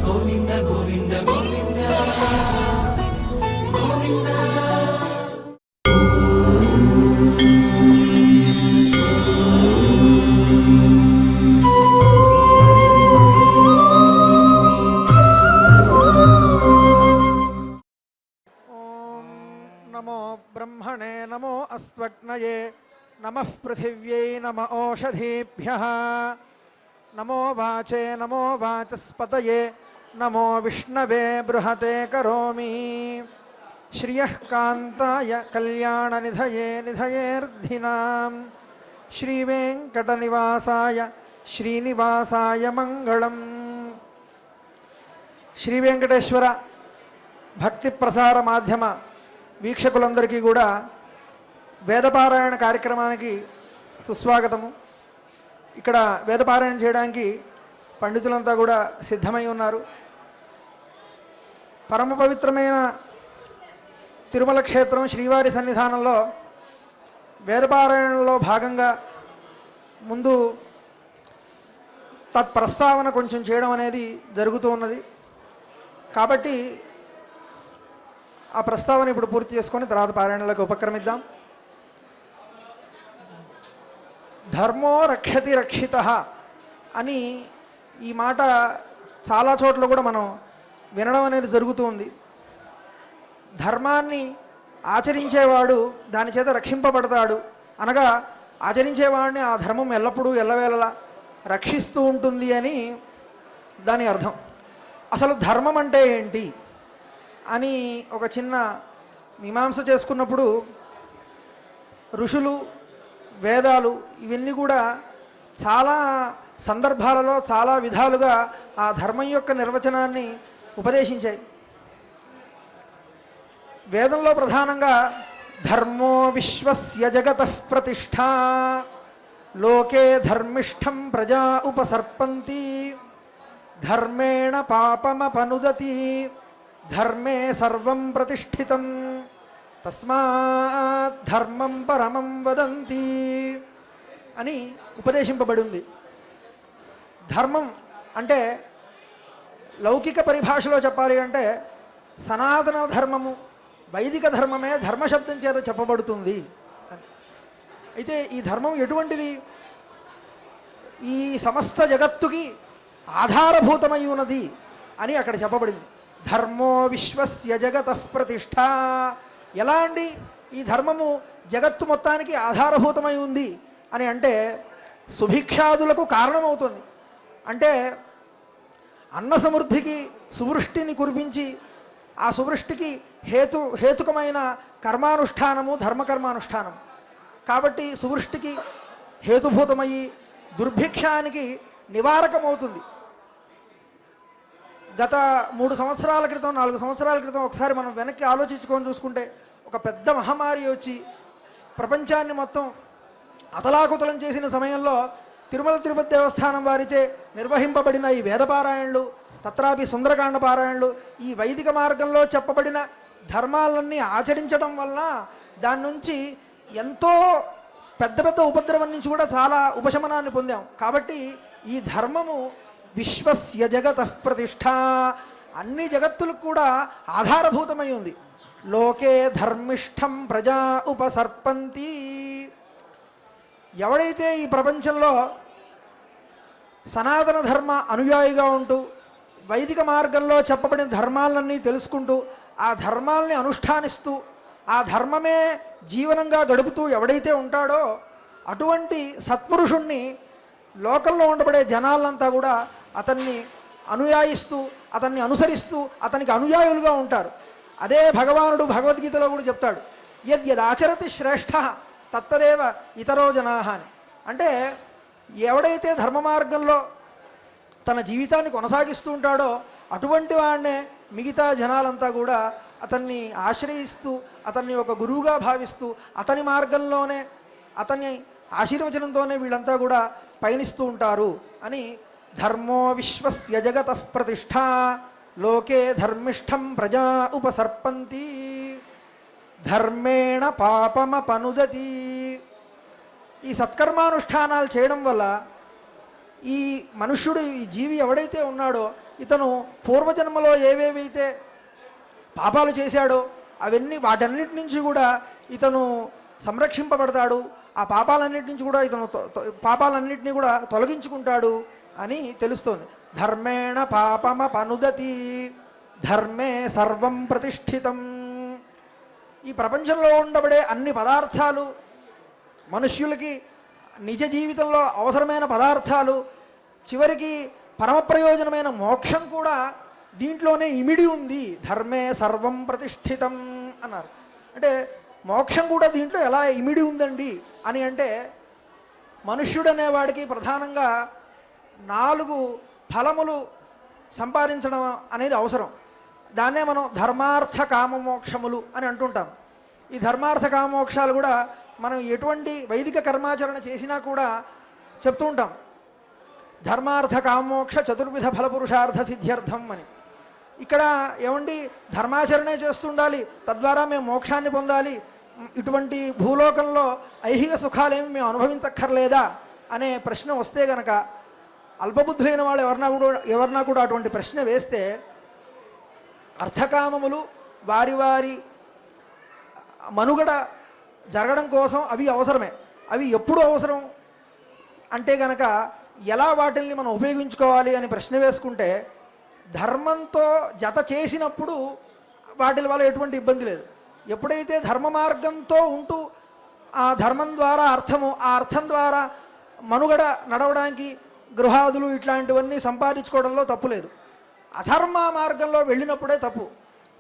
గోవింద గోవింద గోవింద గోవింద. నమో బ్రహ్మణే నమో అస్త్వగ్నయే నమః పృథివ్యై నమ ఓషధీభ్యః నమో వాచే నమో వాచస్పతయే నమో విష్ణవే బృహతే కరోమి శ్రియః కాంతాయ కళ్యాణనిధయే నిధయేర్ధినాం శ్రీవేంకటనివాసాయ శ్రీనివాసాయ మంగళం. శ్రీ వెంకటేశ్వర భక్తి ప్రసార మాధ్యమ వీక్షకులందరికీ కూడా వేదపారాయణ కార్యక్రమానికి సుస్వాగతము. ఇక్కడ వేదపారాయణ చేయడానికి పండితులంతా కూడా సిద్ధమై ఉన్నారు. పరమ పవిత్రమైన తిరుమల క్షేత్రం శ్రీవారి సన్నిధానంలో వేదపారాయణలో భాగంగా ముందు తత్ప్రస్తావన కొంచెం చేయడం అనేది జరుగుతూ ఉన్నది. కాబట్టి ఆ ప్రస్తావన ఇప్పుడు పూర్తి చేసుకొని తర్వాత పారాయణలోకి ఉపక్రమిద్దాం. ధర్మో రక్షతి రక్షితః అని ఈ మాట చాలా చోట్ల కూడా మనం వినడం అనేది జరుగుతూ ఉంది. ధర్మాన్ని ఆచరించేవాడు దాని చేత రక్షింపబడతాడు అనగా ఆచరించేవాడిని ఆ ధర్మం ఎల్లప్పుడూ ఎల్లవేళలా రక్షిస్తూ ఉంటుంది అని దాని అర్థం. అసలు ధర్మం అంటే ఏంటి అని ఒక చిన్న మీమాంస చేసుకున్నప్పుడు ఋషులు వేదాలు ఇవన్నీ కూడా చాలా సందర్భాలలో చాలా విధాలుగా ఆ ధర్మం యొక్క నిర్వచనాన్ని ఉపదేశించాయి. వేదంలో ప్రధానంగా ధర్మో విశ్వస్య జగతః ప్రతిష్ఠా లోకే ధర్మిష్ఠం ప్రజా ఉపసర్పంతి ధర్మేణ పాపమపనుదతి ధర్మే సర్వం ప్రతిష్ఠితం తస్మాత్ ధర్మం పరమం వదంతి అని ఉపదేశింపబడి ఉంది. ధర్మం అంటే లౌకిక పరిభాషలో చెప్పాలి అంటే సనాతన ధర్మము వైదిక ధర్మమే ధర్మశబ్దం చేత చెప్పబడుతుంది. అయితే ఈ ధర్మం ఎటువంటిది? ఈ సమస్త జగత్తుకి ఆధారభూతమై ఉన్నది అని అక్కడ చెప్పబడింది. ధర్మో విశ్వస్య జగతః ప్రతిష్ఠా. ఎలా అండి ఈ ధర్మము జగత్తు మొత్తానికి ఆధారభూతమై ఉంది అని అంటే సుభిక్షాదులకు కారణమవుతుంది. అంటే అన్న సమృద్ధికి సువృష్టిని కురిపించి ఆ సువృష్టికి హేతుకమైన కర్మానుష్ఠానము ధర్మకర్మానుష్ఠానం. కాబట్టి సువృష్టికి హేతుభూతమయ్యి దుర్భిక్షానికి నివారకమవుతుంది. గత 3 సంవత్సరాల క్రితం 4 సంవత్సరాల క్రితం ఒకసారి మనం వెనక్కి ఆలోచించుకొని చూసుకుంటే ఒక పెద్ద మహమ్మారి వచ్చి ప్రపంచాన్ని మొత్తం అతలాకుతలం చేసిన సమయంలో తిరుమల తిరుపతి దేవస్థానం వారిచే నిర్వహింపబడిన ఈ వేదపారాయణలు తత్రాపి సుందరకాండ పారాయణలు ఈ వైదిక మార్గంలో చెప్పబడిన ధర్మాలన్నీ ఆచరించడం వలన దాని నుంచి ఎంతో పెద్ద పెద్ద ఉపద్రవం నుంచి కూడా చాలా ఉపశమనాన్ని పొందాం. కాబట్టి ఈ ధర్మము విశ్వస్య జగతః ప్రతిష్ఠా అన్ని జగత్తులకు కూడా ఆధారభూతమై ఉంది. లోకే ధర్మిష్ఠం ప్రజా ఉపసర్పంతి. ఎవడైతే ఈ ప్రపంచంలో సనాతన ధర్మ అనుయాయిగా ఉంటూ వైదిక మార్గంలో చెప్పబడిన ధర్మాలన్నీ తెలుసుకుంటూ ఆ ధర్మాలని అనుష్ఠానిస్తూ ఆ ధర్మమే జీవనంగా గడుపుతూ ఎవడైతే ఉంటాడో అటువంటి సత్పురుషుణ్ణి లోకంలో ఉండబడే జనాలంతా కూడా అతన్ని అనుయాయిస్తూ అతన్ని అనుసరిస్తూ అతనికి అనుయాయులుగా ఉంటారు. అదే భగవానుడు భగవద్గీతలో కూడా చెప్తాడు, యద్యదాచరతి శ్రేష్ఠ తత్తదేవ ఇతరో జనాహ అని. అంటే ఎవడైతే ధర్మ మార్గంలో తన జీవితాన్ని కొనసాగిస్తూ ఉంటాడో అటువంటి వాడినే మిగతా జనాలంతా కూడా అతన్ని ఆశ్రయిస్తూ అతన్ని ఒక గురువుగా భావిస్తూ అతని మార్గంలోనే అతన్ని ఆశీర్వచనంతోనే వీళ్ళంతా కూడా పయనిస్తూ ఉంటారు అని. ధర్మో విశ్వస్య జగతః ప్రతిష్ఠా లోకే ధర్మిష్ఠం ప్రజా ఉపసర్పంతి ధర్మేణ పాపమపనుదతి. ఈ సత్కర్మానుష్ఠానాలు చేయడం వల్ల ఈ మనుష్యుడు ఈ జీవి ఎవడైతే ఉన్నాడో ఇతను పూర్వజన్మలో ఏవేవైతే పాపాలు చేశాడో అవన్నీ వాటన్నిటి నుంచి కూడా ఇతను సంరక్షింపబడతాడు. ఆ పాపాలన్నిటి నుంచి కూడా ఇతను పాపాలన్నింటినీ కూడా తొలగించుకుంటాడు అని తెలుస్తోంది. ధర్మేణ పాపమపనుదతి ధర్మే సర్వం ప్రతిష్ఠితం. ఈ ప్రపంచంలో ఉండబడే అన్ని పదార్థాలు, మనుష్యులకి నిజ జీవితంలో అవసరమైన పదార్థాలు, చివరికి పరమ ప్రయోజనమైన మోక్షం కూడా దీంట్లోనే ఇమిడి ఉంది. ధర్మే సర్వం ప్రతిష్ఠితం అన్నారు. అంటే మోక్షం కూడా దీంట్లో ఎలా ఇమిడి ఉందండి అని అంటే, మనుష్యుడు అనేవాడికి ప్రధానంగా 4 ఫలములు సంపాదించడం అనేది అవసరం. దాన్నే మనం ధర్మార్థ కామమోక్షములు అని అంటుంటాం. ఈ ధర్మార్థ కామమోక్షాలు కూడా మనం ఎటువంటి వైదిక కర్మాచరణ చేసినా కూడా చెప్తూ ఉంటాం. ధర్మార్థ కామమోక్ష చతుర్విధ ఫలపురుషార్థ సిద్ధ్యర్థం అని. ఇక్కడ ఏమండి ధర్మాచరణే చేస్తుండాలి, తద్వారా మేము మోక్షాన్ని పొందాలి, ఇటువంటి భూలోకంలో ఐహిక సుఖాలేమి మేము అనుభవించక్కర్లేదా అనే ప్రశ్న వస్తే గనక, అల్పబుద్ధులైన వాళ్ళు ఎవరన్నా కూడా అటువంటి ప్రశ్న వేస్తే, అర్థకామములు వారి వారి మనుగడ జరగడం కోసం అవి అవసరమే. అవి ఎప్పుడు అవసరం అంటే గనక, ఎలా వాటిల్ని మనం ఉపయోగించుకోవాలి అని ప్రశ్న వేసుకుంటే, ధర్మంతో జత చేసినప్పుడు వాటి వల్ల ఎటువంటి ఇబ్బంది లేదు. ఎప్పుడైతే ధర్మ మార్గంతో ఉంటూ ఆ ధర్మం ద్వారా అర్థము, ఆ అర్థం ద్వారా మనుగడ నడవడానికి గృహాదులు ఇట్లాంటివన్నీ సంపాదించుకోవడంలో తప్పు లేదు. అధర్మ మార్గంలో వెళ్ళినప్పుడే తప్పు.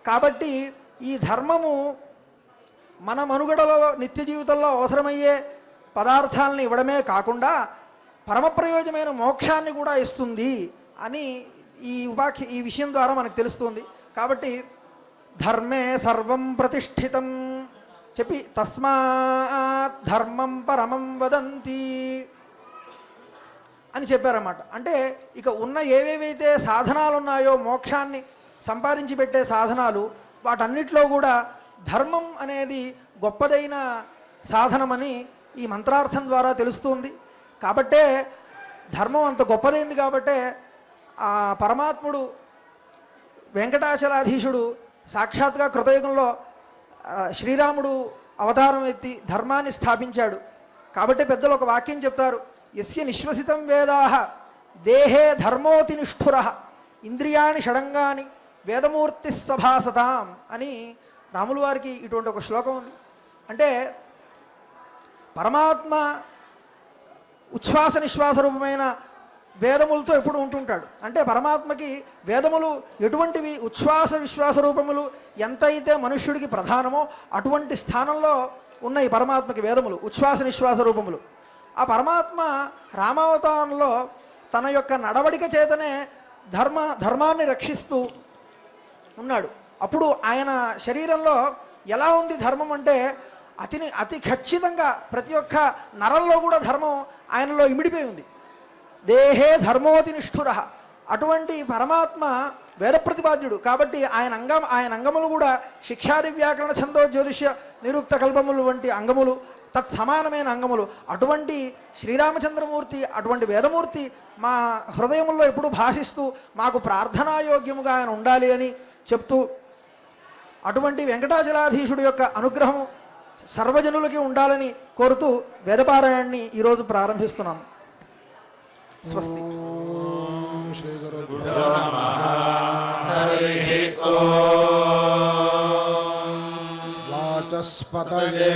కాబట్టి ఈ ధర్మము మన మనుగడలో నిత్య జీవితంలో అవసరమయ్యే పదార్థాలను ఇవ్వడమే కాకుండా పరమ ప్రయోజనమైన మోక్షాన్ని కూడా ఇస్తుంది అని ఈ విషయం ద్వారా మనకు తెలుస్తుంది. కాబట్టి ధర్మే సర్వం ప్రతిష్ఠితం చెప్పి, తస్మాత్ ధర్మం పరమం వదంతి అని చెప్పారన్నమాట. అంటే ఇక ఉన్న ఏవేవైతే సాధనాలు ఉన్నాయో, మోక్షాన్ని సంపాదించి పెట్టే సాధనాలు, వాటన్నిటిలో కూడా ధర్మం అనేది గొప్పదైన సాధనమని ఈ మంత్రార్థం ద్వారా తెలుస్తుంది. కాబట్టే ధర్మం అంత గొప్పదైంది. కాబట్టే ఆ పరమాత్ముడు వెంకటాచలాధీశుడు సాక్షాత్గా కృతయుగంలో శ్రీరాముడు అవతారం ఎత్తి ధర్మాన్ని స్థాపించాడు. కాబట్టి పెద్దలు ఒక వాక్యం చెప్తారు, యస్య నిశ్వసితం వేదాః దేహే ధర్మోతి నిష్ఠురః ఇంద్రియాణి షడంగాని వేదమూర్తి సభాసతాం అని రాముల వారికి ఇటువంటి ఒక శ్లోకం ఉంది. అంటే పరమాత్మ ఉచ్ఛ్వాస నిశ్వాస రూపమైన వేదములతో ఎప్పుడు ఉంటుంటాడు. అంటే పరమాత్మకి వేదములు ఎటువంటివి, ఉచ్ఛ్వాస విశ్వాస రూపములు ఎంతైతే మనుష్యుడికి ప్రధానమో అటువంటి స్థానంలో ఉన్నాయి పరమాత్మకి వేదములు, ఉచ్ఛ్వాస నిశ్వాస రూపములు. ఆ పరమాత్మ రామావతారంలో తన యొక్క నడవడిక చేతనే ధర్మాన్ని రక్షిస్తూ ఉన్నాడు. అప్పుడు ఆయన శరీరంలో ఎలా ఉంది ధర్మం అంటే, అతి ఖచ్చితంగా ప్రతి ఒక్క నరంలో కూడా ధర్మం ఆయనలో ఇమిడిపోయి ఉంది. దేహే ధర్మోతి నిష్ఠుర. అటువంటి పరమాత్మ వేద ప్రతిపాద్యుడు. కాబట్టి ఆయన అంగములు కూడా శిక్షాది వ్యాకరణ ఛందో జ్యోతిష్య నిరుక్త కల్పములు వంటి అంగములు, తత్సమానమైన అంగములు. అటువంటి శ్రీరామచంద్రమూర్తి, అటువంటి వేదమూర్తి మా హృదయముల్లో ఎప్పుడు భాషిస్తూ మాకు ప్రార్థనాయోగ్యముగా ఆయన ఉండాలి అని చెప్తూ, అటువంటి వెంకటాచలాధీశుడి యొక్క అనుగ్రహం సర్వజనులకి ఉండాలని కోరుతూ వేదపారాయణాన్ని ఈరోజు ప్రారంభిస్తున్నాం. స్వస్తి. శ్రీ గురుభ్యో నమః. హరి ఓం. వాచస్పతయే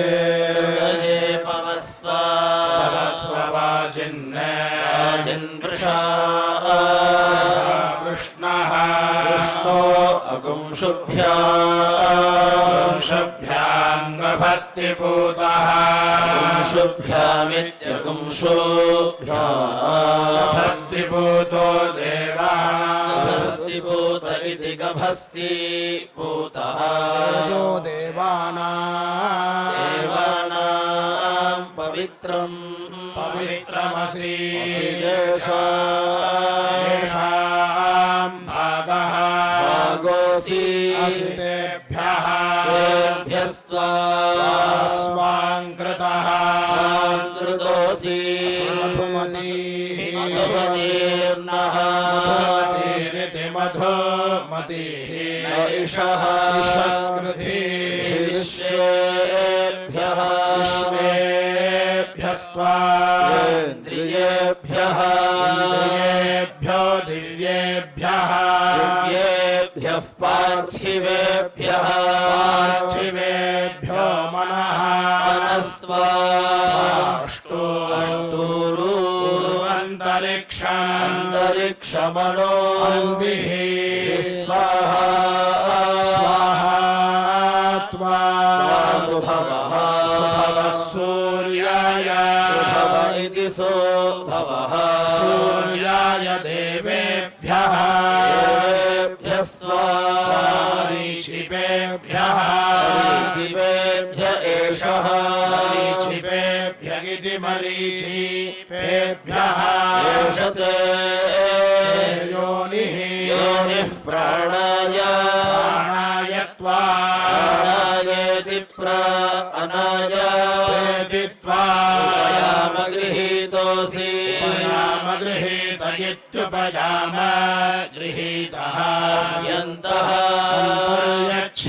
విష్ణః విష్ణో అగుంశుభ్యాం పూతః గభస్తి పూతో పూత ఇతి గభస్తి పూతః దేవానాం పవిత్రం పవిత్రమసి యేషాం భాగః భాగోసి అసితేభ్యః స్వాంకృతః సాంకృతోసి మధుమతి మధుమతీర్ణః मधुमतिः इषः इषस्कृतिः विश्वेभ्यः विश्वेभ्यस्त्वा इन्द्रियेभ्यः इन्द्रियेभ्यो दिव्येभ्यः दिव्येभ्यः पार्थिवेभ्यः पार्थिवेभ्यो मनः मनस्वाष्टो अन्तरिक्षमनो अन्तरिक्षमनो स्वाहा स्वाहा त्वा सुभवः सुभवः सूर्याय सुभव इति सोभवः सूर्याय देवेभ्यः देवेभ्यः स्वाहा मरीचिपेभ्यः जीवेभ्य एषः मरीचिपेभ्य इति मरीचिपेभ्यः एषते योनिः योनिः प्राणाय प्राणाय त्वा प्राणायेति प्राणाय वेदि त्वा उपयाम गृहीतोऽसि उपयाम गृहीत इत्युपयाम गृहीतः यन्तः यच्छ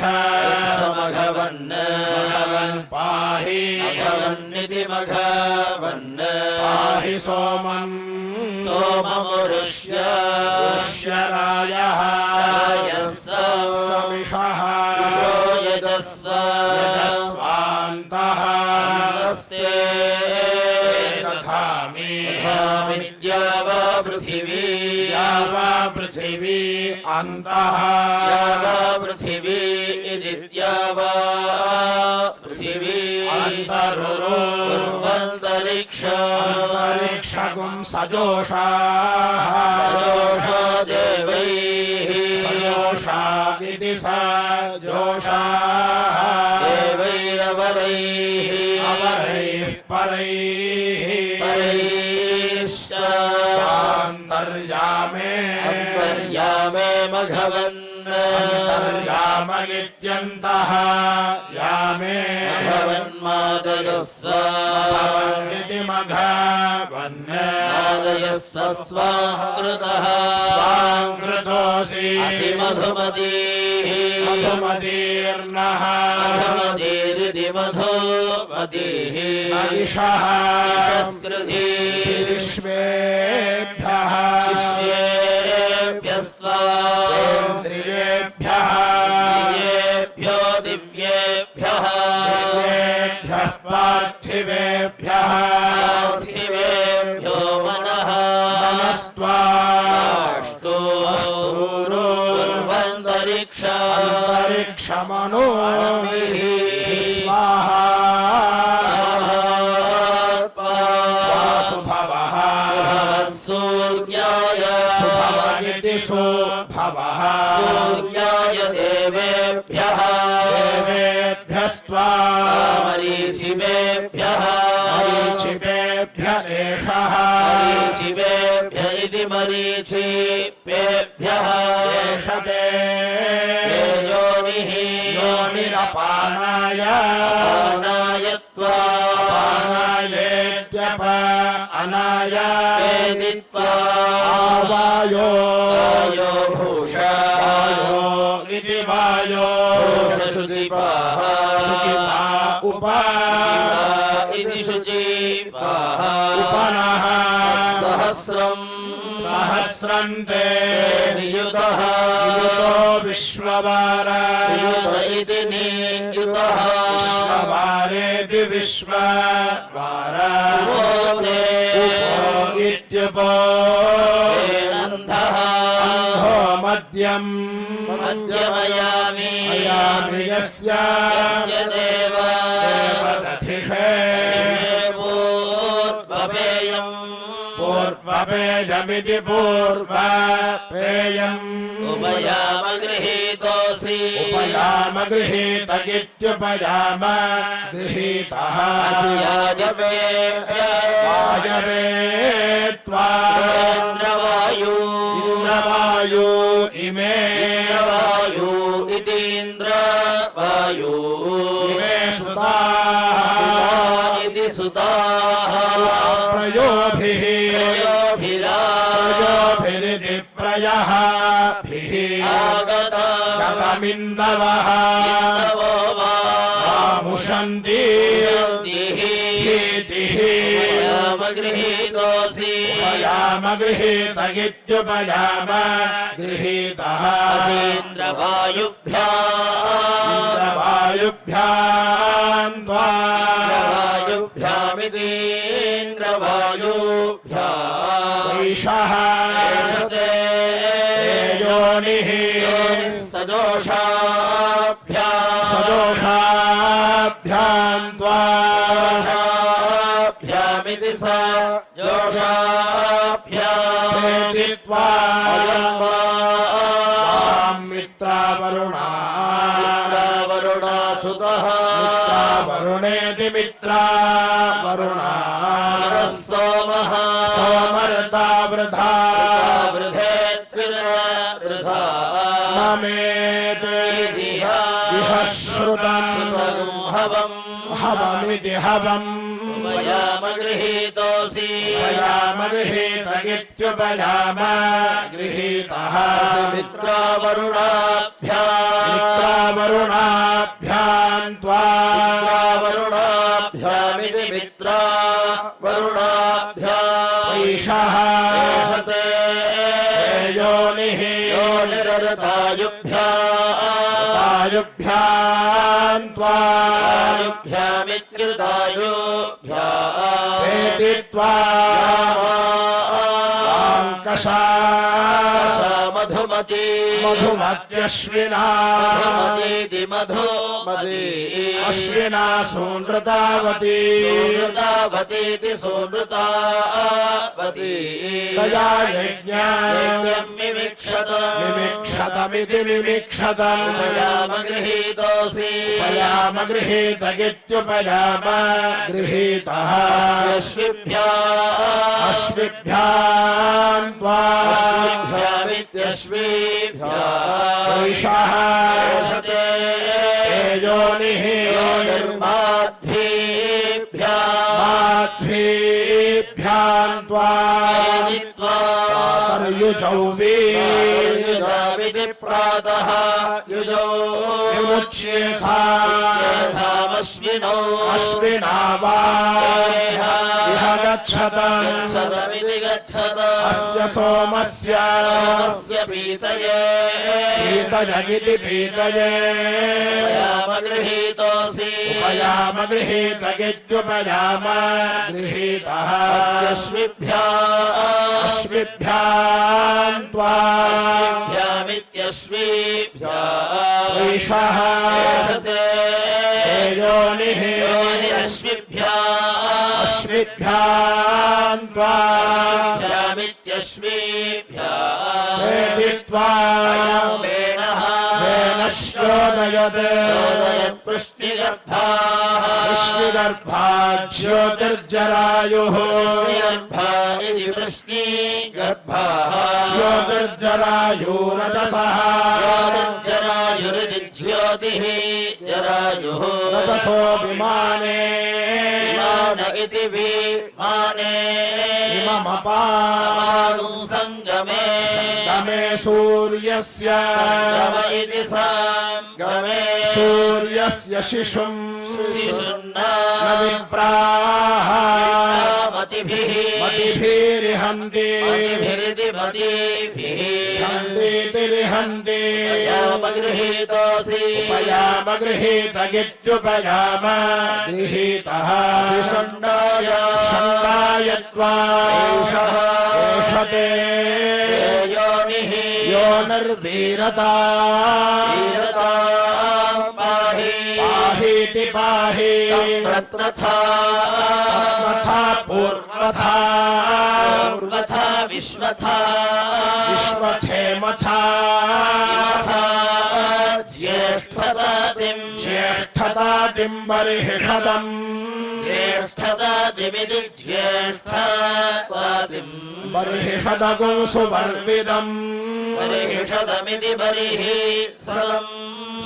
मघवन् भगवन् पाहि मघवन्निति मघवन् पाहि सोमम् सोममुरुष्य पुष्यरायः समिषः यजस्व यजस्वान्तः नमस्ते दधामि विद्या वा पृथिवी या वा पृथिवी अन्तः या वा पृथिवी इति द्या वा पृथिवी अन्तरुरुर्वन्तरिक्ष अन्तरिक्षगुं सजोषाः सजोषा देवैः सजोषा इति सजोषाः देवैरवरैः अवरैः परैः परैश्च चान्तर्यामे अन्तर्यामे मघवन् अन्तर्याम इत्यन्तः यामे मघवन्मादयस्व भवन्निति मघवन् मादयस्व स्वाङ्कृतः स्वाङ्कृतोऽसि असि मधुमतीः मधुमतीर्नः मधुमतीरिति मधुमतीः इषः संस्कृतिः विश्वेभ्यः विश्वेभ्यस्त्वा इन्द्रियेभ्यः दिव्येभ्यो दिव्येभ्यः देवेभ्यः पार्थिवेभ्यः पार्थिवेभ्यो मनः मनस्त्वा अष्टोरुर्वन्तरिक्ष अन्तरिक्षमनो स्वाहा सुभवः सूर्याय सुभव इति सुभवः सूर्याय देवेभ्यः देवेभ्यस्त्वा मरीचिवेभ्यः मरीचिपेभ्य एषः मरीचिवेभ्य इति मरीचिपेभ्यः एषते योनिः योनिरपानाय अपानाय त्वा पानायेत्यप अनाय वेदि त्वा वायो वायो भूषा वायो इति वायो शुचिपाः शुचिपा उपा इति शुचिपाः उपनः सहस्रम् सहस्रन्ते नियुतः युतो विश्ववार नियुत इति नियुतः विश्ववारेति विश्ववार उपोदे इत्युपो नन्दः अन्धो मध्यम् मध्यमयामि अयामि यस्य यस्य देव देवदधिषे पूर्वपेयम् पूर्वपेयमिति पूर्वपेयम् उपयाम गृहीतोऽसि उपयाम गृहीत इत्युपयाम गृहीतः वायवे त्वा इन्द्रवायु इन्द्रवायु इमे इन्द्रवायु इतीन्द्रवायु इमे सुताः इति सुताः प्रयोभिः प्रयोभिरा प्रयोभिरिति विप्रयः आगता गतमिन्दवः तवो वा मुषन्ति भीतिः गृहीतोऽसि उपयाम गृहीत इत्युपयाम गृहीतः इन्द्रवायुभ्याम् त्वा वैषः योनिः सदोषाभ्याम् त्वा जोषाभ्यामिति स जोषाभ्यामेति त्वा मित्रावरुणा वरुणासुतः वरुणेति मित्रा वरुणा सोमः सोमर्ता वृथा वृधेत्रिवृधा ममेत् इह श्रुतम् हवम् हवमिति हवम् उपयाम गृहीतोऽसि उपयाम गृहीत इत्युपयाम गृहीतः मित्रावरुणाभ्याम् त्वा वरुणाभ्यामिति मित्रा वरुणाभ्याम् वैषः एषते योनिः योनिरतायुभ्याम् त्वा तायुभ्यामित्युतायुभ्याम् त्वा कषा मधुमती मधुमत्यश्विना मधुमतीति मधुमती अश्विना सोनृतावती सोनृतावतीति सोनृतावती तया यज्ञम् मिमिक्षत मिमिक्षतमिति मिमिक्षतम् उपयाम गृहीतोऽसि उपयाम गृहीत इत्युपयाम गृहीतः अश्विभ्याम् त्वा वैषः योनिः माध्वीभ्याम् त्वा तर्युजौ प्रातः युजो विमुच्येथामश्विनौ अश्विना वा इह गच्छतम् सदमिति गच्छत अस्य सोमस्य पीतये पीतयगिति पीतये उपयाम गृहीतोऽसि उपयाम गृहीत इत्युपयाम गृहीतः अश्विभ्याम् त्वा वैषः योनिः अश्विभ्याम् त्वा त्वा वेनश्चोदयत् वृष्णिगर्भा ज्योतिर्जरायुः ज्योतिर्जरायुरजसः ज्योतिः जरायुः रजसो विमाने इति विमाने इममपागमे सङ्गमे सूर्यस्य इति सङ्गमे सूर्यस्य शिशुम् शिशुन्ना न विप्राः मतिभिरिहन्ति हन्तीतिरिहन्ति उपयाम गृहीतोऽसि उपयाम गृहीत इत्युपयाम गृहीतः षण्डाय त्वा एषते योनिः योनिर्वीरता पाहीति पाहि तथा तथा पूर्वथा विश्वथा विश्वथेमथा ज्येष्ठतातिम् बर्हिषदम् ज्येष्ठतातिमिति ज्येष्ठतातिम् बर्हिषदगुं सुवर्विदम् बर्हिषदमिति बर्हिषदम्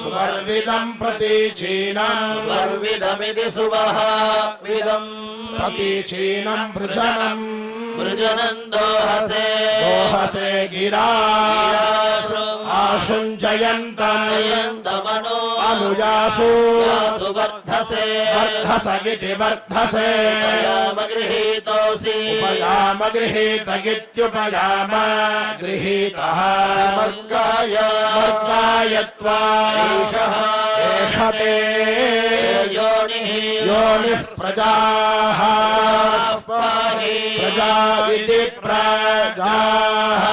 सुवर्विदम् प्रतीचीनम् सुवर्विदमिति सुवः विदम् प्रतीचीनम् वृजनम् वृजनन्दोहसे दोहसे गिरा आशुञ्जयन्तमनो अनुजासु वर्धसे वर्धसगिति वर्धसे उपयाम गृहीतोऽसि उपयाम गृहीतगित्युपयाम गृहीतः वर्गाय वर्गायत्वा एषः एष ते योनिः योनिः प्रजाः पाहि प्रजा इति प्रजाः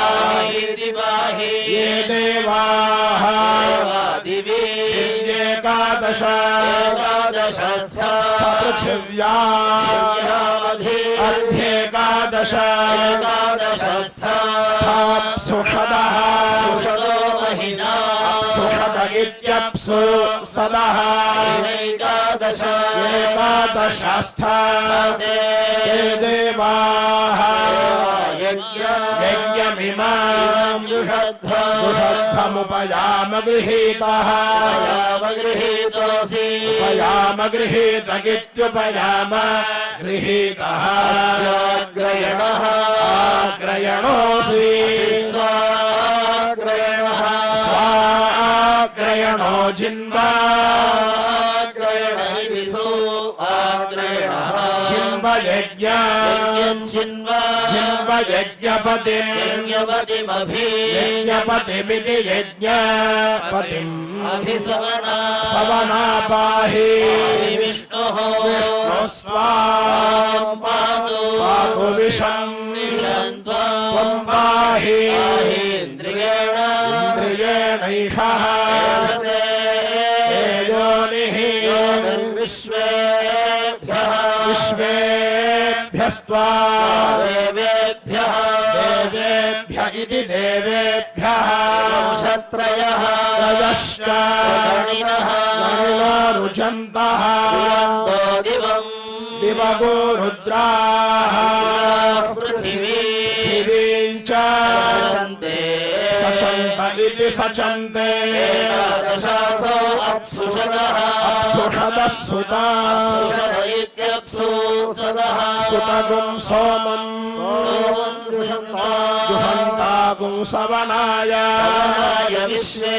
इति पाहि ये देवाः देवादिवि एकादश पृथिव्यामधि अध्येकादश स्थाप्सुषदः सुषदो महिना सुषद इत्यप्सु सदः एकादश एकादशस्था ते देवाः यज्ञमिमाम् दुषध्वमुपयाम गृहीतः गृहीतोऽसि उपयाम गृहीतगित्युपयाम गृहीतः ग्रयणः आग्रयणोऽसि स्वाग्रयणः स्वाग्रयणो जिन्वा ग्रयण इति सुआग्रयणः जिन्वयज्ञ जिन्वयज्ञपति यज्ञपतिमभि यज्ञपतिमिति यज्ञपतिम् अभिसवना सवना पाहि विष्णुः स्वाम् पातु पातु विषम् त्वम् पाहि इन्द्रियेण इन्द्रियेणैषः योनिः विश्वेभ्यः विश्वेभ्यस्त्वा देवेभ्यः देवेभ्य इति देवेभ्यः क्षत्रयः त्रयश्च गणिनः गणिनो रुजन्तः दिवम् दिवगो रुद्राः पृथिवी पृथिवीम् च सचन्ते सचन्त इति सचन्ते एकादशासो अप्सुषदः सुषदः सुता सुषद इत्यप्सु सदः सुतगुम् सोमम् दुषन्तागुम् सवनाय विश्वे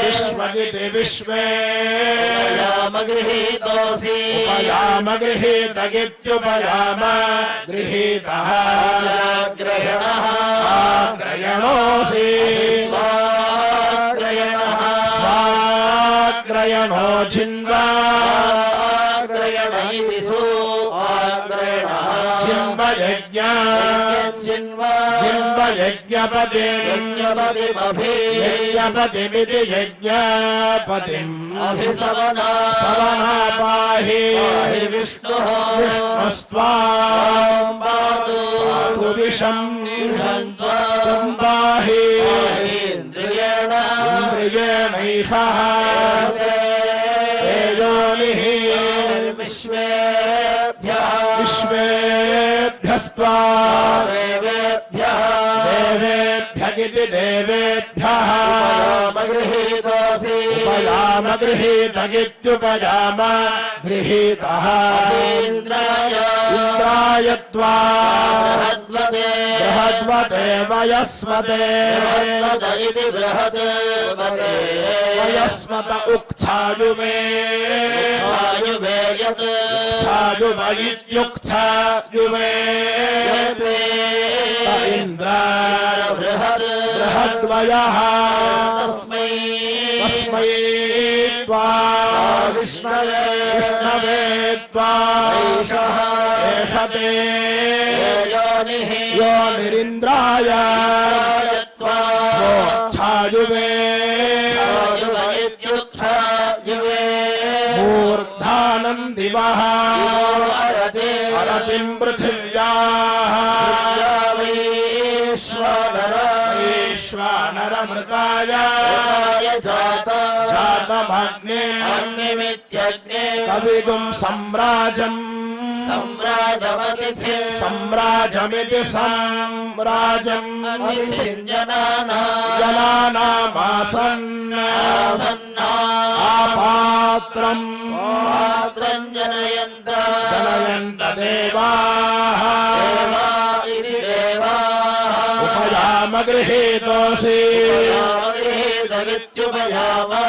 विश्व इति विश्वे उपयाम गृहीतोऽसि उपयाम गृहीतगित्युपयाम गृहीतः ग्रयणः आग्रयणोऽसि स्वाग्रयणः स्वाग्रयणो जिन्वा ग्रयण इति सुआग्रयणः जिन्वयज्ञ जिन्वयज्ञपति यज्ञपतिमभि यज्ञपतिमिति यज्ञपतिम् अभिसवना सवना पाहि विष्णुः विष्णुस्त्वाम् पातु पातु विषम् त्वम् पाहि इन्द्रियेण इन्द्रियेणैषः योनिः विश्वेभ्यः विश्वेभ्यस्त्वा देवेभ्यः देवेभ्य इति देवेभ्यः गृहीतोऽसि उपयाम गृहीतगित्युपयाम गृहीतः इन्द्राय इन्द्राय त्वा बृहद्वते बृहद्वते वयस्मते बृहद्वत इति बृहद्वते वयस्मत उक्थायुमे वायुवे यत् छायुव इत्युक्थायुमे इन्द्र बृहद् बृहद्वयः तस्मै तस्मै त्वा विष्णवे विष्णवे त्वा एषः एष ते योनिः योनिरिन्द्राय त्वा छायुवे वायुव इत्युत्थायुवे मूर्धानम् दिवः अरते अरतिम् पृथिव्याः वैश्वानर वैश्वानरमृताय जातमग्ने अग्निमित्यग्ने कविगुम् सम्राजम् सम्राजमतिथि सम्राजमिति सम्राजम् जनानामासन् आपात्रम् पात्रम् जनयन्त जनयन्त देवाः गृहीतोऽसि उपयामगृहीतगित्युपयामा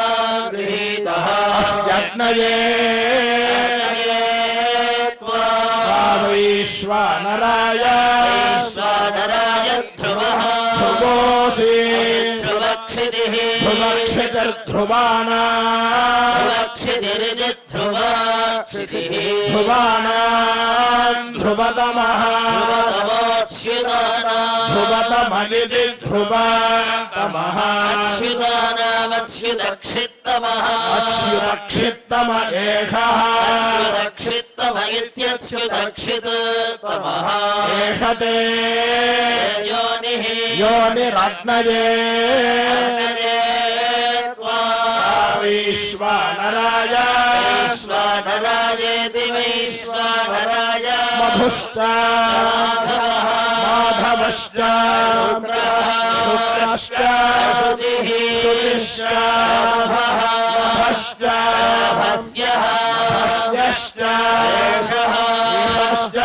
गृहीतः अस्यग्नये वैश्वानराय वैश्वानराय ध्रुवः ध्रुवोऽसि ध्रुवक्षितिः ध्रुवक्षितिर्ध्रुवाणाम् ध्रुवक्षितिरिति ध्रुवाणाम् ध्रुवतमः ध्रुवतमगिति ध्रुवतमः अच्युतानामच्युतक्षित्तमः अच्युतक्षित्तम एषः अच्युतक्षित्तम इत्यच्युतक्षित्तमः एष ते योनिः योनिरग्नये अग्नये त्वा वैश्वानराय वैश्वानरायेति वैश्वानराय मधुश्च माधवश्च शुक्रश्च शुचिश्च नभश्च भस्यः भस्यश्च ईशश्च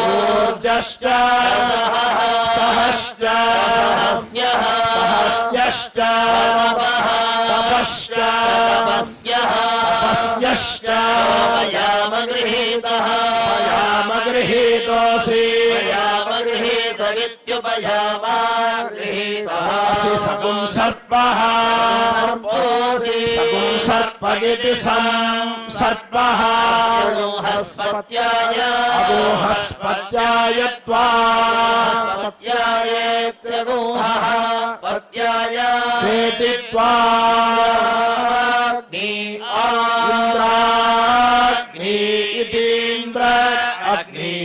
ऊर्जश्च सहश्च भस्यः सहस्यश्च तपश्च भस्यः तपस्यश्च उपयामगृहीतः उपयामगृहीतोऽसि उपयामगृहीत इत्युपयामा गृहीतः असि सगुं सर्पः सर्पोऽसि सगुं सर्पगिति सर्पः हस्पत्याय अगोहस्पत्याय त्वा हस्पत्यायेत्यगोहः पत्याय वेति त्वा अग्नि इन्द्राग्नि इतीन्द्र अग्नि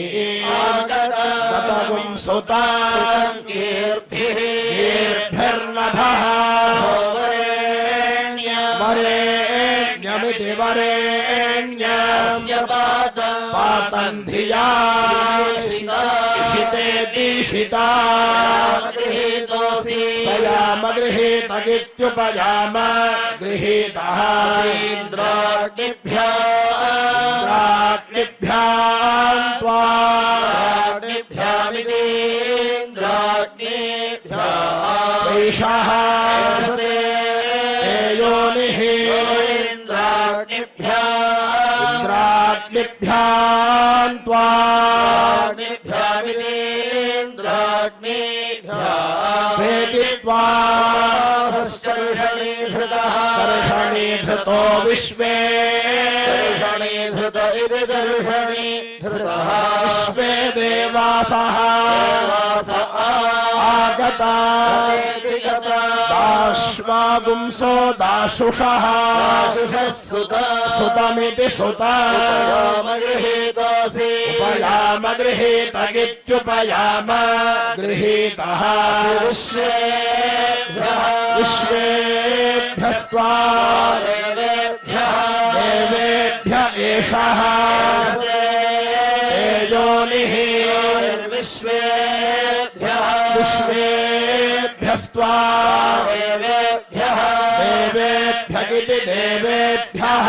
गतगुं सुतां गीर्भिर्नभः वरेण्यमिति वरेण्यस्य पातं धिया इषितेतीशिता गृहीतोऽसि उपयामगृहीतगित्युपयाम गृहीतः इन्द्राग्निभ्याम् त्वा इन्द्राग्निभ्याम् वैषः ते योनिः इन्द्राग्निभ्याम् त्वा वेति त्वा दर्शनीधृतो विश्वे दर्शनीधृत इति दर्शनीधृतः विश्वे देवासः आगता दाश्वागुंसो दाशुषः सुतमिति सुत गृहीतोऽसि उपयाम गृहीतगित्युपयाम गृहीतः विश्वेभ्यस्त्वा देवेभ्य एषः योनिः विश्वेभ्यस्त्वा देवेभ्यगिति देवेभ्यः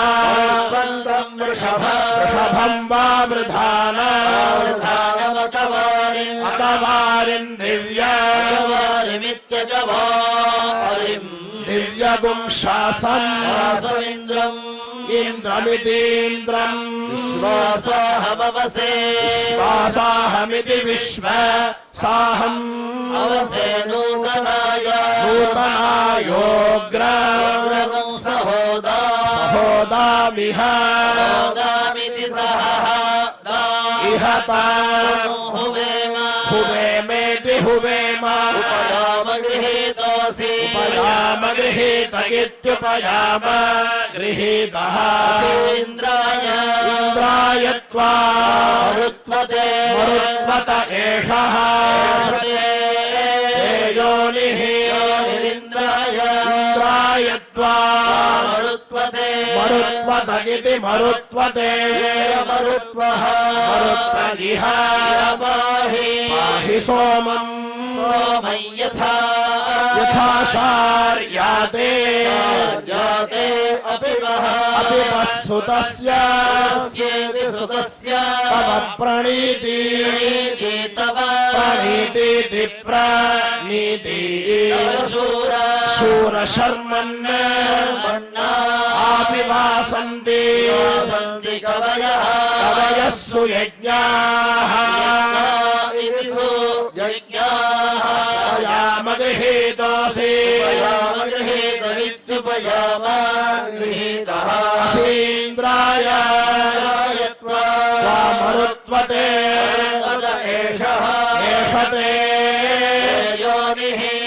वृषभं वा वृधानमकवारिं दिव्यगुं शासमिन्द्रम् इन्द्रमितीन्द्रम् विश्वासाहमिति विश्व साहम् अवसे नूतनायोग्र सहोदामिह इहत हुवेमेति हुवेम उपयाम गृहीतगित्युपयाम गृहीतः इन्द्राय त्वा मरुत्वत एषः योनिः इन्द्राय त्वा मरुत्वतगिति मरुत्वते मरुत्व इह पाहि सोमम् यथा शार्याते अपिवः सुतस्य तव प्रणीति नीति प्रणीति शूरशर्मन् आपिवासन्ति कवयः सुयज्ञाः गृहीतोऽसि असीन्द्राय त्वामरुत्वते एषते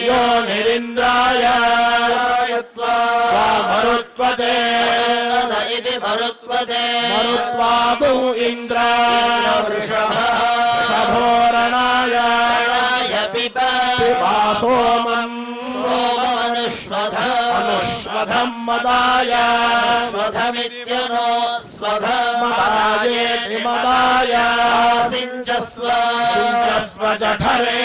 योनिरिन्द्राय त्वामरुत्वते मरुत्वादु इन्द्र वृषभोरणाय पिबा सोमम् अनुष्वधम् मदाय मदायेति मदाय सिञ्चस्व जठरे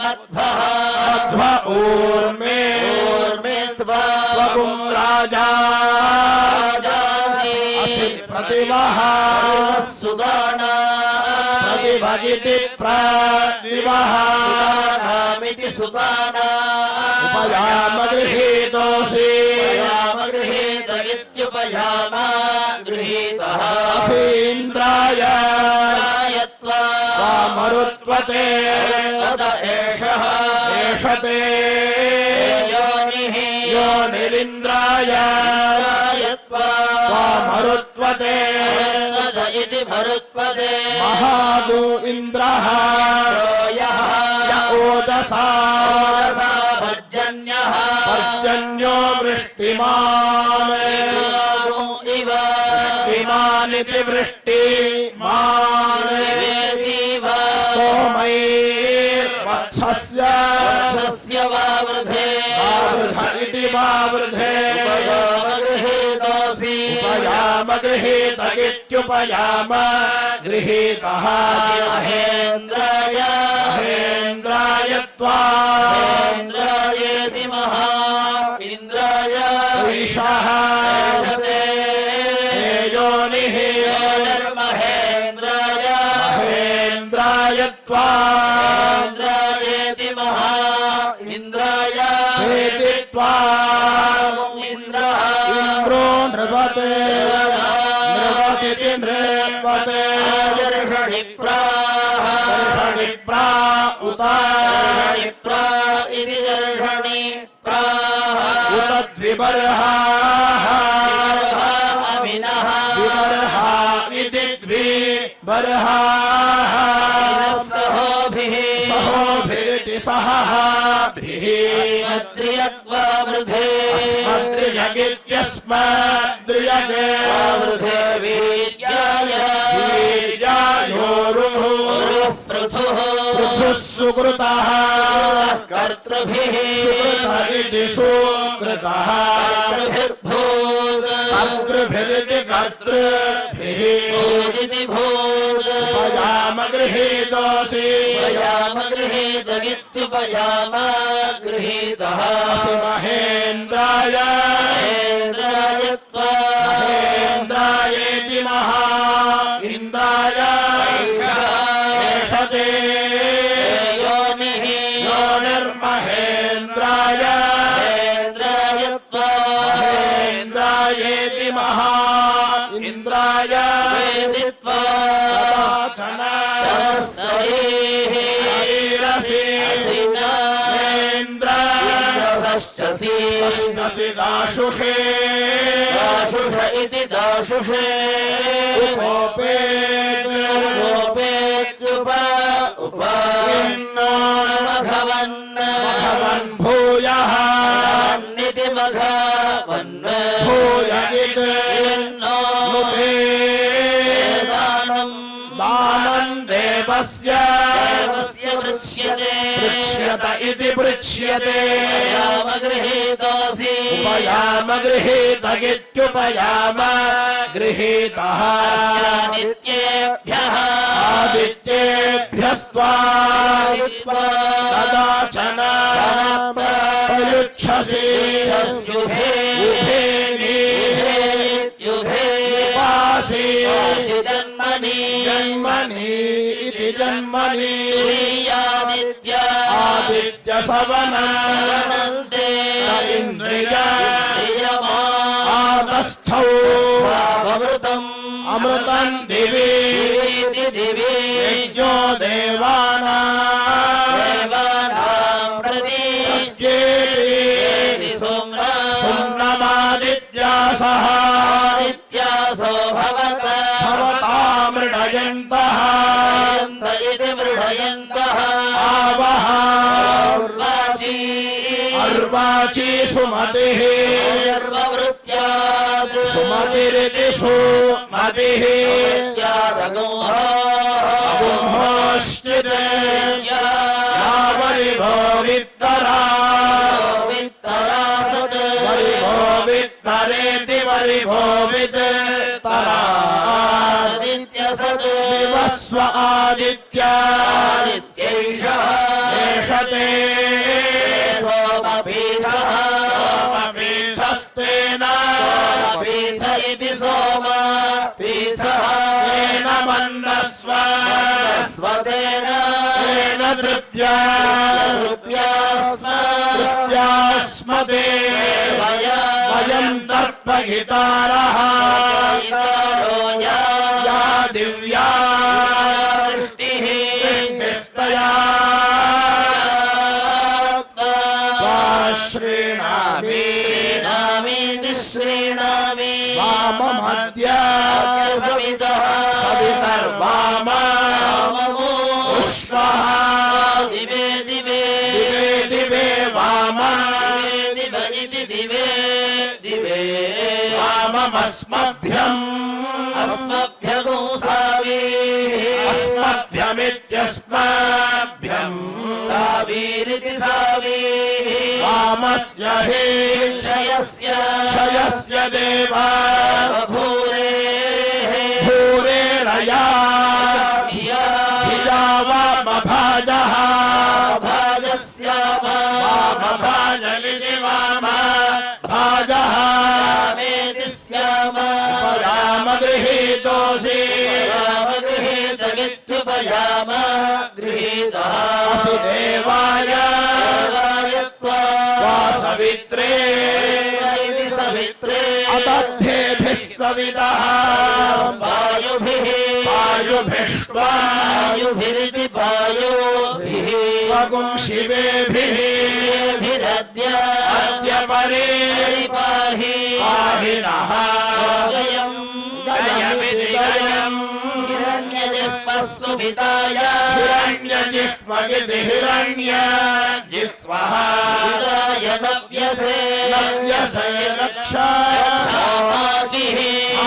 मध्व ऊर्मे त्वगुं राजा असि प्रतिवः सुदाना प्रतिभगिति प्रतिवः सुदाना उपयाम गृहीतोऽसि असीन्द्राय त्वामरुत्वते एषते योनिरिन्द्राय त्वामरुत्वते महादु इन्द्रः ओजसा पर्जन्यो वृष्टिमानिति वृष्टिमान् स्तोमैर्वत्सस्य इति वावृधे उपयाम गृहीत इत्युपयाम गृहीतः महेन्द्राय त्वान्द्रायेति इन्द्राय ईशः योनिः महेन्द्राय त्वान्द्रायेति इन्द्राय वेति इन्द्रो नृपते नृपते दर्शणिप्रा उत उत द्विबर्हाः द्विबर्हा इति द्विबर्हाः सहोभिरिति सहभिः अस्मद्रियगित्यस्मद्रियगे वीर्यायोरुः पृथुः सुकृतः कर्तृभिः सुकृत इति सुकृतः कर्तृभिरिति कर्तृभिः उपयाम गृहीतोऽसि असि महेन्द्रायेति इन्द्राय एषते योनिर्महेन्द्राय महेन्द्रायेति इन्द्राय षष्ठसि दाशुषे इति दाशुषे मघवन् भूयः भूय दानं देवस्य पृच्छ्यत इति पृच्छ्यते उपयाम गृहीत इत्युपयाम गृहीतः आदित्येभ्यस्त्वा तदाचन प्रयुच्छसि जन्मनि इति जन्मनि तुरीयादित्या आदित्य सवना वनन्ते इंद्रिया प्रियमा आदस्थौ भवतम् अमृतं दिवि दिवीति दिवी यज्ञो देवानां प्रति येति सुम्नमादित्यासः नित्यासो भवता मृडयन्तः इति मृढयन्तः आवः उर्वाची अर्वाची सुमतिः सर्ववृत्त्यात् सुमतिरिति सुमतिः अगुंहोश्चित् यावरिभो वित्तरा वरिभो वित्तरेति वरिभो वित्तरा विवस्व आदित्या एषते सोमपीठस्तेन इति सोम पीठः तेन मन्दस्व स्वतेन तेन तृप्यास्मते वयं दर्पहितारः या दिव्या वृष्टिस्तया श्रीणामि श्रीणामि वाममद्य सवितः सवितर्वाम पुष्पः दिवे दिवे दिवे दिवे वाम दिवे दिवे दिवे वाममस्मभ्यम् अस्मभ्यगो सावी अस्मभ्यमित्यस्मभ्यम् सावीरिति सावी वामस्य हि क्षयस्य देवा भूरे भूरेरया धिया वामभाजः भाजस्यामेति वाम भाजः पयाम गृहीतोऽसि गृहीतगित्युपयाम गृहीतः असि देवाय वासवित्रे सवित्रे अदद्धेभिः सवितः वायुभिष्वा वायुभिरिति वायुभिः वगुं शिवेभिः अद्य पाहि पाहिनः गयमिति गयम् हिरण्यजिह्वस्सुभिताय हिरण्यजिह्वगिति हिरण्यजिह्वः नव्यसे नव्यसे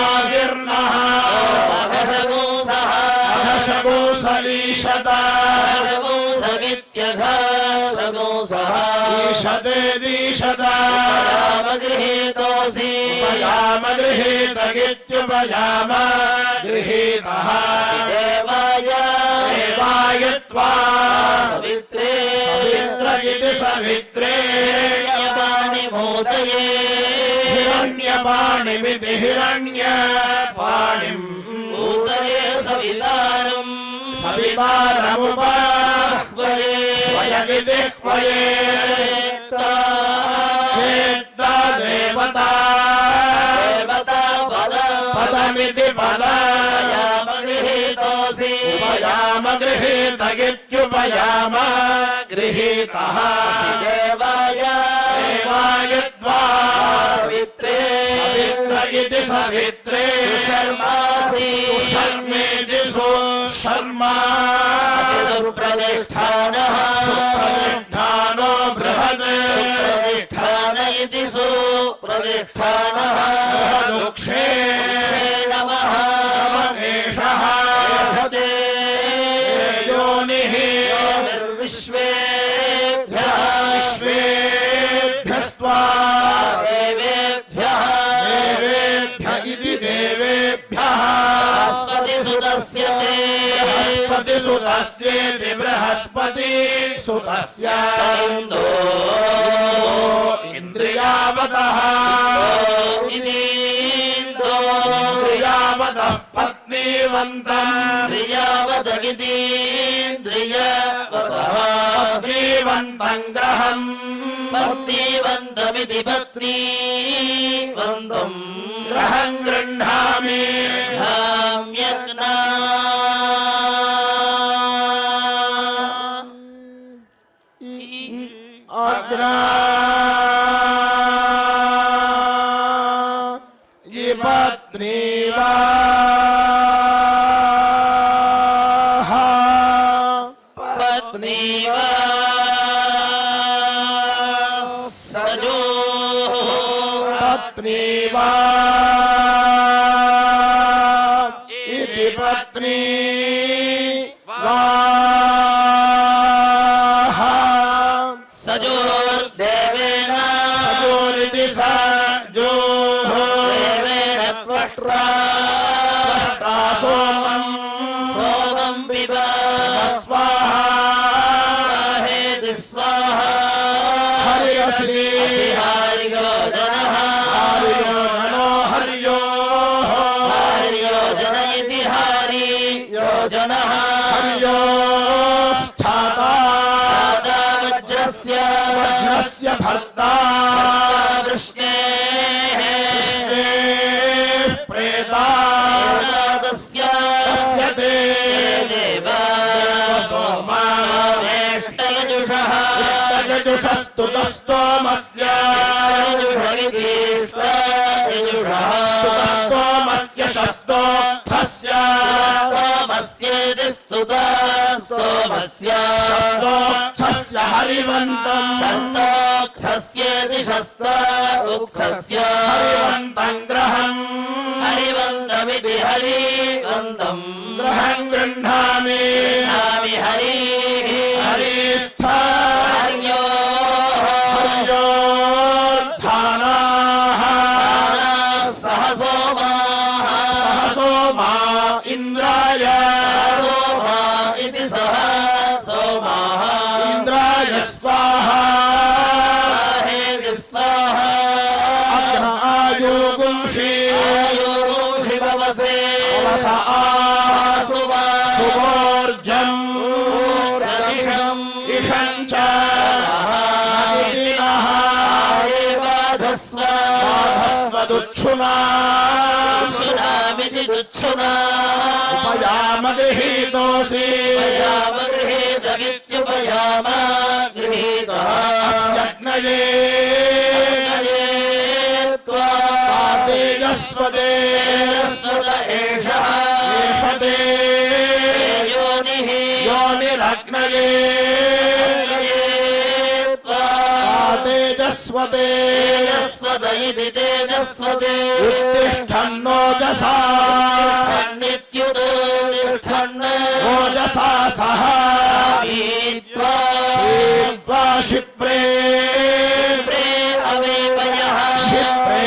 आगिर्नः अघशगोसलीशत ईशते दीशत गृहीतोऽसि उपयाम गृहीतगित्युपयाम गृहीतः देवाय देवाय त्वा सवित्रे सवित्रगिति सवित्रे मोदये हिरण्यपाणिमिति हिरण्यपाणिम् मोदये सवितारम् सवितारमुपह्वये वयगिति ह्वये चेत्ता देवता पदमिति पदायाम गृहीतोऽसि उपयाम गृहीतगित्युपयाम गृहीतः देवाय देवाय त्वा सवित्रे सवित्रगिति सवित्रे शर्मासि सुशर्मेति सुशर्मा सुप्रतिष्ठानः सुप्रतिष्ठानो बृहत् प्रतिष्ठान इति सुप्रतिष्ठानः बृहदुक्षे नमः एषः योनिः विश्वेभ्यः विश्वेभ्यस्त्वा देवेभ्यः देवेभ्य इति देवेभ्यः बृहस्पतिसुतस्य ते बृहस्पतिसुतस्येति बृहस्पतिसुतस्य इन्दो इन्द्रियावतः इति इन्दो इन्द्रियावतः पत्नी पत्नीवन्तम् प्रियावदगितीन्द्रियवतः पत्नीवन्तम् ग्रहम् पत्नीवन्तमिति पत्नीवन्तम् ग्रहम् गृह्णामि धाम्यग्ना अग्ना ये पत्नीवा पत्नीवा सजो पत्नीवा इति पत्नी सजोर्देवेन सजोरिति सजोः देवेन त्वष्ट्रा सोमम् सोमं पिब स्वाहा हेति स्वाहा हरियश्री हरियो जनः हरियो नमो हरियो हरियो जन इति हरियो जनः हरियो स्थाता वज्रस्य वज्रस्य भर्ता वृष्णेः प्रेता तस्य तस्य ते देव सोमावेष्टयजुषः स्तुतस्तोमस्य स्तुतस्तोमस्य शस्तोक्षस्य स्तुता सोमस्य शस्तोक्षस्य हरिवन्तम् शस्तोक्षस्येति शस्त उक्षस्य हरिवन्तम् ग्रहम् हरिवन्तमिति हरिवन्तम् ग्रहम् गृह्णामि नामि हरि हरिस्थ हर्यो हर्योर्धानाः सह सोमाः सह सोमा इन्द्राय सोमा इति सह सोमाः इन्द्राय स्वाहा हेति स्वाहा अग्न आयुगुंषि शिववसे वस आसुवा सुवोर्जम् इषम् च नदीनः बाधस्वदुच्छुना सुनामिति दुच्छुना उपयाम गृहीतोऽसि उपयाम गृहीतगित्युपयाम गृहीतः अस्यग्नये त्वा तेजस्वदे सद एषः एष ते योनिः योनिरग्नये त्वा तेजस्वते तेजस्वद इति तेजस्वदे उत्तिष्ठन्नोजसा नित्युदोतिष्ठन् ओजसा सह पीत्वा पीत्वा शिप्रे अवेपयः शिप्रे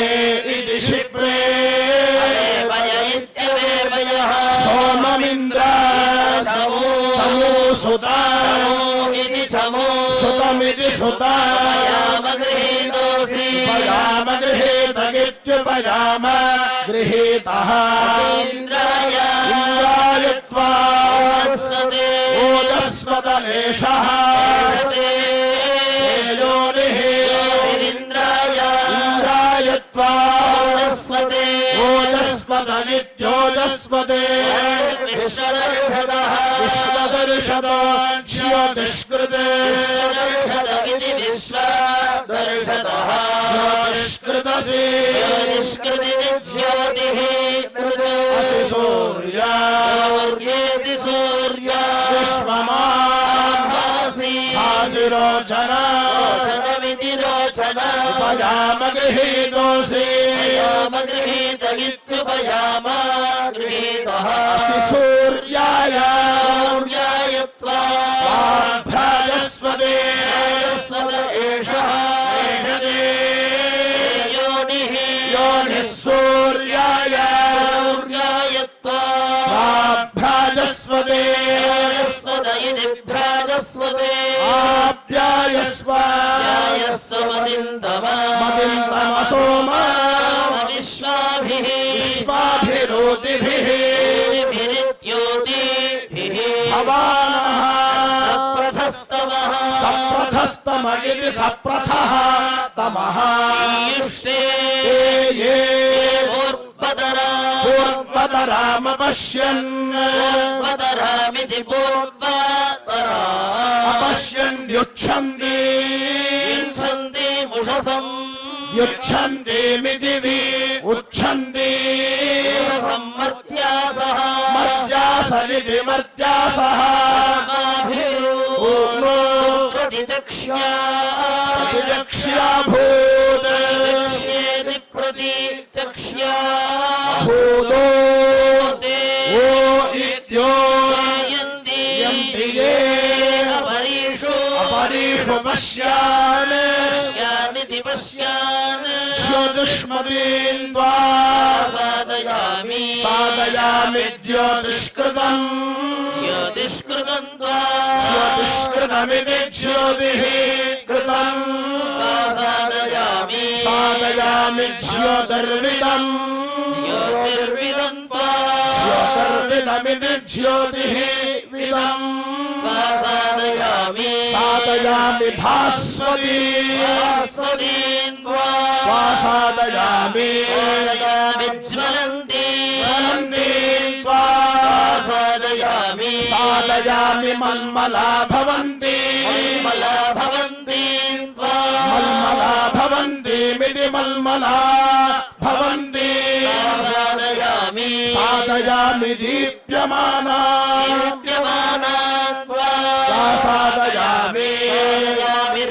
इति शिप्रे अवेपय इत्यवेपयः सोममिन्द्र चमूसुता इति चमो सुतमिति सुता उपयाम गृहीतोऽसि उपयाम गृहीतगित्युपयाम गृहीतः इन्द्राय इन्द्राय त्वा स्वदे ओजस्वत एषः योनिः इन्द्राय इन्द्राय त्वा स्वदे ओजस्वदनित्योजस्वदे विश्वदर्शदः विश्वदर्शदो ज्योतिष्कृते विश्वदर्शद इति विश्वदर्शदः ज्योतिष्कृतसि निष्कृतिनि ज्योतिः असि सूर्या सूर्येति सूर्या विश्वमाभासि भासिरोचना रोचनमिति रोचन उपयाम गृहीतोऽसि उपयाम गृहीत इत्युपयाम गृहीतः असि सूर्याय सूर्याय त्वा भ्राजस्वदे सद एषः योनिः योनिः सूर्याय सूर्याय त्वा भ्राजस्वदे सद इति भ्राजस्वदे आप्यायस्व मदिन्तमसोमा विश्वाभिः विश्वाभिरोतिभिः भवानः प्रथस्तमः सप्रथस्तम इति सप्रथः तमः ईयुष्ये ये पूर्वतरामपश्यन् पूर्वतरामिति पूर्वतरा अपश्यन् युच्छन्ति युच्छन्ति मुषसम् युच्छन्तिमिति उच्छन्ति मर्त्यासः मर्त्यासनिति मर्त्यासः प्रतिचक्ष्याभूत् भूतो ओ इत्यो यन्ति ये अपरीषु पश्यान् पश्यानिति पश्यान् ज्योतिष्मदीन्द्वा साधयामि साधयामि ज्योतिष्कृतम् ज्योतिष्कृतम् त्वा ज्योतिष्कृतमिति ज्योतिः कृतम् साधयामि साधयामि ज्योतिर्विदम् ज्योतिर्विदम् त्वा ज्योतिर्विदमिति ज्योतिः विदम् साधयामि साधयामि भास्वती भास्वतीम् त्वा साधयामि ज्वलन्ति ज्वलन्तीम् त्वा साधयामि साधयामि मल्मला भवन्ति मल्मला भवन्ति त्वा मल्मला भवन्तीमिति मल्मला भवन्ति साधयामि साधयामि दीप्यमाना दीप्यमानान् साधयामि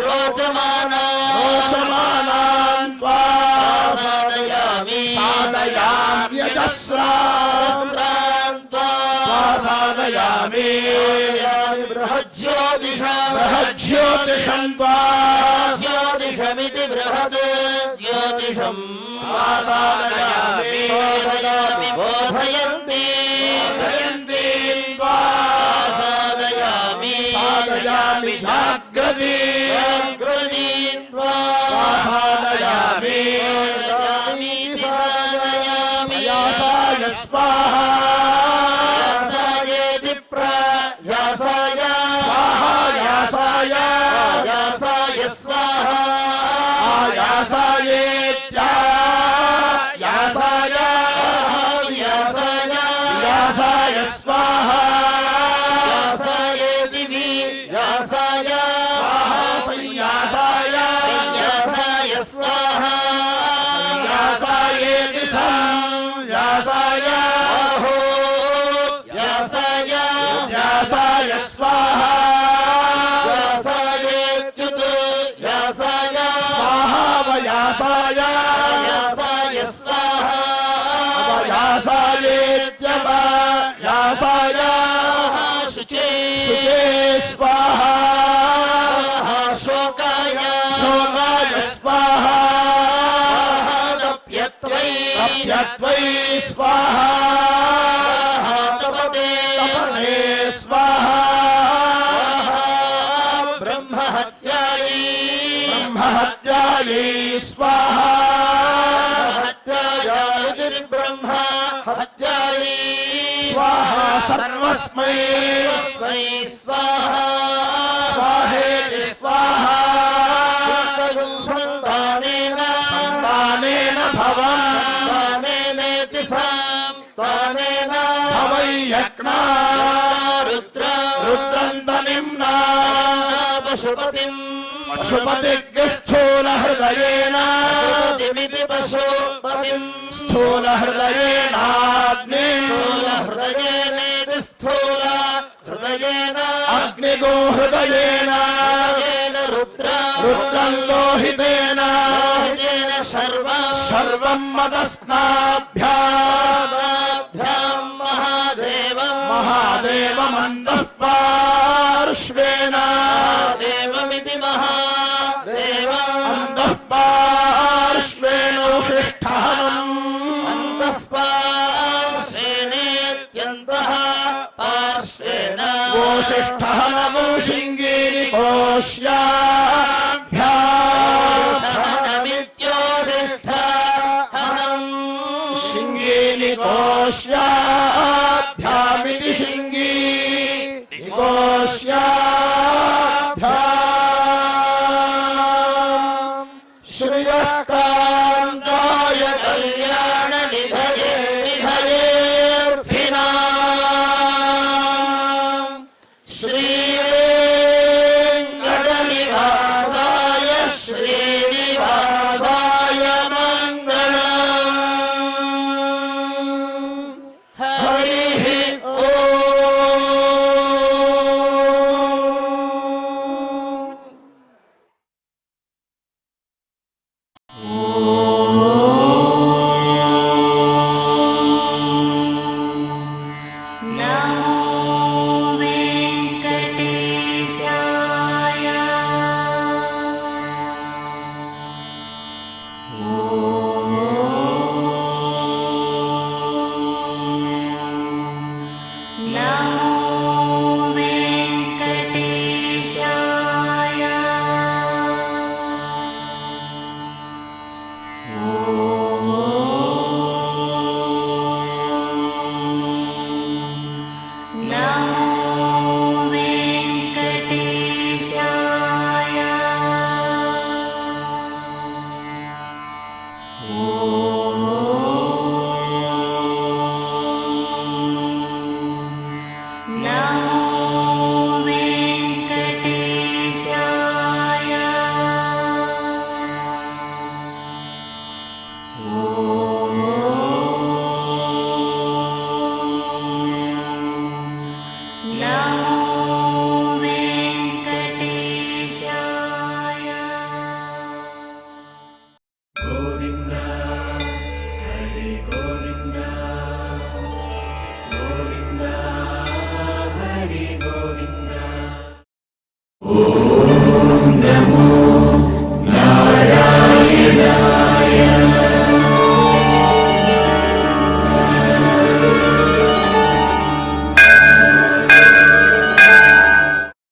रोचमानान् त्वा साधयामि साधयाम्यजस्रान् त्वा साधयामि बृहज्योतिषम् त्वा ज्योतिषमिति बृहद् ज्योतिषम् साधयामि बोधयन्ति त्वा साधयामि साधयामि जाग्रति त्वा साधयामि साधयामि यासाय स्वाहा यासायेति प्रयासाय स्वाहा यासाय यासाय स्वाहा आयासायेत्या यासाय यासाय यासाय स्वाहा यासायेति यासाय स्वाहा संयासाय यासाय स्वाहा यासायेति संयासाय अहो यासाय यासाय स्वाहा यासायेत्युत यासाय स्वाहा वयासाय यासाय स्वाहा यासायेत्यव यासाय शुचे शुचे स्वाहा शोकाय शोकाय स्वाहा तप्यत्वै तप्यत्वै स्वाहा तपते तपने स्वाहा ब्रह्महत्यायै ब्रह्महत्यायै स्वाहा हत्यायै ब्रह्म हत्यायै स्वाहा सर्वस्मै स्वै स्वाहा स्वाहेति स्वाहा सन्तानेन दानेन भवन् तानेनेति तानेन भवै यज्ञा रुद्र रुद्रन्तनिम्ना पशुपतिम् पशुपतिग्स्थूलहृदयेन पशुपतिमिति पशुपतिम् स्थूलहृदयेनाग्नि हृदयेनेति स्थूल हृदयेन अग्निगो हृदयेन रुद्र रुद्रं लोहितेन हृदयेन सर्वं मदस्नाभ्याम् महादेवम् महादेवमन्तः पार्श्वेन देवमिति महादेवम् अन्तः पार्श्वेण उषिष्ठहनम् अन्तः पार्श्वेनेत्यन्तः पार्श्वेन गोषिष्ठहनगो शृङ्गेरिकोश्याभ्याम् धनमित्योषिष्ठहनम् शृङ्गेरिकोश्याभ्यामिति शृङ्गी कल्याभ्याम् श्रियः कान्ताय कल्याण निधये निधयेऽर्थिनाम् श्रीवेङ्कटनिवासाय श्रीनिवासाय मङ्गलम् हरिः ఓ